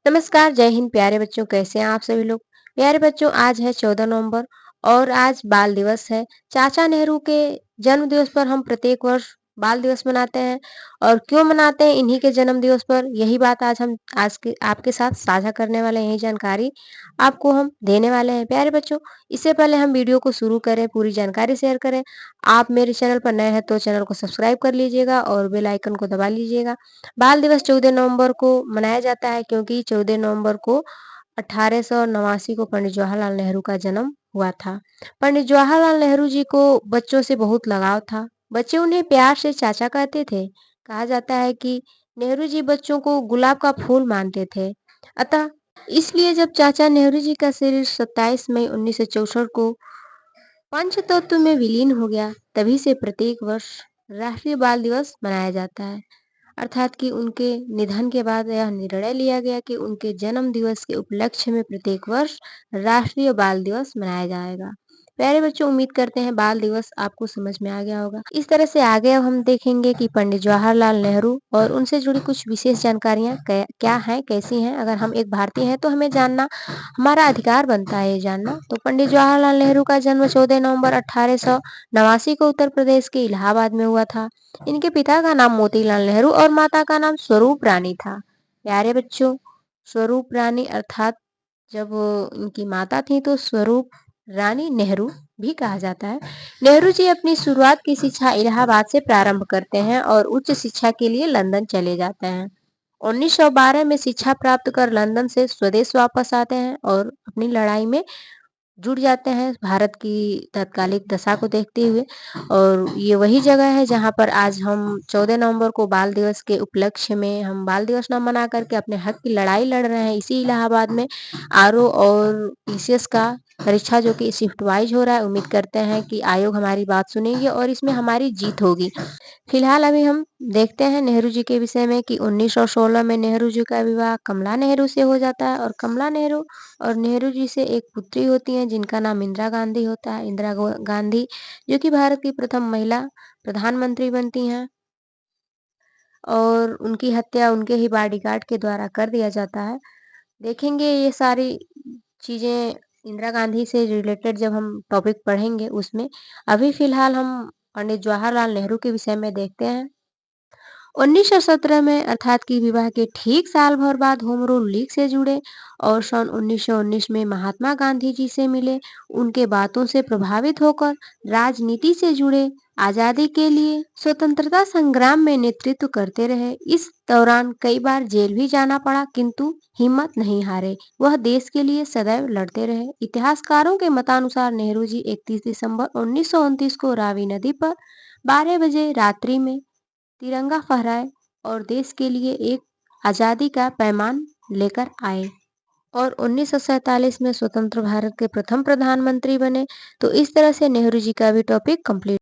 नमस्कार, जय हिंद प्यारे बच्चों, कैसे हैं आप सभी लोग? प्यारे बच्चों, आज है 14 नवंबर और आज बाल दिवस है। चाचा नेहरू के जन्म दिवस पर हम प्रत्येक वर्ष बाल दिवस मनाते हैं और क्यों मनाते हैं इन्हीं के जन्म दिवस पर, यही बात आज के आपके साथ साझा करने वाले हैं, यही जानकारी आपको हम देने वाले हैं। प्यारे बच्चों, इससे पहले हम वीडियो को शुरू करें, पूरी जानकारी शेयर करें, आप मेरे चैनल पर नए हैं तो चैनल को सब्सक्राइब कर लीजिएगा और बेल आइकन को दबा लीजिएगा। बाल दिवस 14 नवंबर को मनाया जाता है क्योंकि 14 नवंबर को 1889 को पंडित जवाहरलाल नेहरू का जन्म हुआ था। पंडित जवाहरलाल नेहरू जी को बच्चों से बहुत लगाव था। बच्चे उन्हें प्यार से चाचा कहते थे। कहा जाता है कि नेहरू जी बच्चों को गुलाब का फूल मानते थे। अतः इसलिए जब चाचा नेहरू जी का शरीर 27 मई 1964 को पंचतत्व में विलीन हो गया, तभी से प्रत्येक वर्ष राष्ट्रीय बाल दिवस मनाया जाता है। अर्थात कि उनके निधन के बाद यह निर्णय लिया गया कि उनके जन्म दिवस के उपलक्ष्य में प्रत्येक वर्ष राष्ट्रीय बाल दिवस मनाया जाएगा। प्यारे बच्चों, उम्मीद करते हैं बाल दिवस आपको समझ में आ गया होगा। इस तरह से आगे अब हम देखेंगे कि पंडित जवाहरलाल नेहरू और उनसे जुड़ी कुछ विशेष जानकारियां क्या हैं, कैसी हैं। अगर हम एक भारतीय हैं तो हमें जानना हमारा अधिकार बनता है, ये जानना। तो पंडित जवाहरलाल नेहरू का जन्म 14 नवंबर 1889 को उत्तर प्रदेश के इलाहाबाद में हुआ था। इनके पिता का नाम मोतीलाल नेहरू और माता का नाम स्वरूप रानी था। प्यारे बच्चों, स्वरूप रानी अर्थात जब इनकी माता थी तो स्वरूप रानी नेहरू भी कहा जाता है। नेहरू जी अपनी शुरुआत की शिक्षा इलाहाबाद से प्रारंभ करते हैं और उच्च शिक्षा के लिए लंदन चले जाते हैं। 1912 में शिक्षा प्राप्त कर लंदन से स्वदेश वापस आते हैं और अपनी लड़ाई में जुट जाते हैं भारत की तत्कालिक दशा को देखते हुए। और ये वही जगह है जहाँ पर आज हम 14 नवंबर को बाल दिवस के उपलक्ष्य में हम बाल दिवस ना मना करके अपने हक की लड़ाई लड़ रहे हैं। इसी इलाहाबाद में आरओ और पीसीएस का परीक्षा जो कि शिफ्ट वाइज हो रहा है। उम्मीद करते हैं कि आयोग हमारी बात सुनेगी और इसमें हमारी जीत होगी। फिलहाल अभी हम देखते हैं नेहरू जी के विषय में कि 1916 में नेहरू जी का विवाह कमला नेहरू से हो जाता है और कमला नेहरू और नेहरू जी से एक पुत्री होती है जिनका नाम इंदिरा गांधी होता है। गांधी जो कि भारत की प्रथम महिला प्रधानमंत्री बनती हैं और उनकी हत्या उनके ही बॉडीगार्ड के द्वारा कर दिया जाता है। देखेंगे ये सारी चीजें इंदिरा गांधी से रिलेटेड जब हम टॉपिक पढ़ेंगे उसमें। अभी फिलहाल हम पंडित जवाहरलाल नेहरू के विषय में देखते हैं। 1917 में अर्थात कि विवाह के ठीक साल भर बाद होम रूल लीग से जुड़े और सन 1919 में महात्मा गांधी जी से मिले। उनके बातों से प्रभावित होकर राजनीति से जुड़े, आजादी के लिए स्वतंत्रता संग्राम में नेतृत्व करते रहे। इस दौरान कई बार जेल भी जाना पड़ा किंतु हिम्मत नहीं हारे। वह देश के लिए सदैव लड़ते रहे। इतिहासकारों के मतानुसार नेहरू जी 31 दिसंबर 1929 को रावी नदी पर 12 बजे रात्रि में तिरंगा फहराए और देश के लिए एक आजादी का पैमान लेकर आए और 1947 में स्वतंत्र भारत के प्रथम प्रधानमंत्री बने। तो इस तरह से नेहरू जी का भी टॉपिक कंप्लीट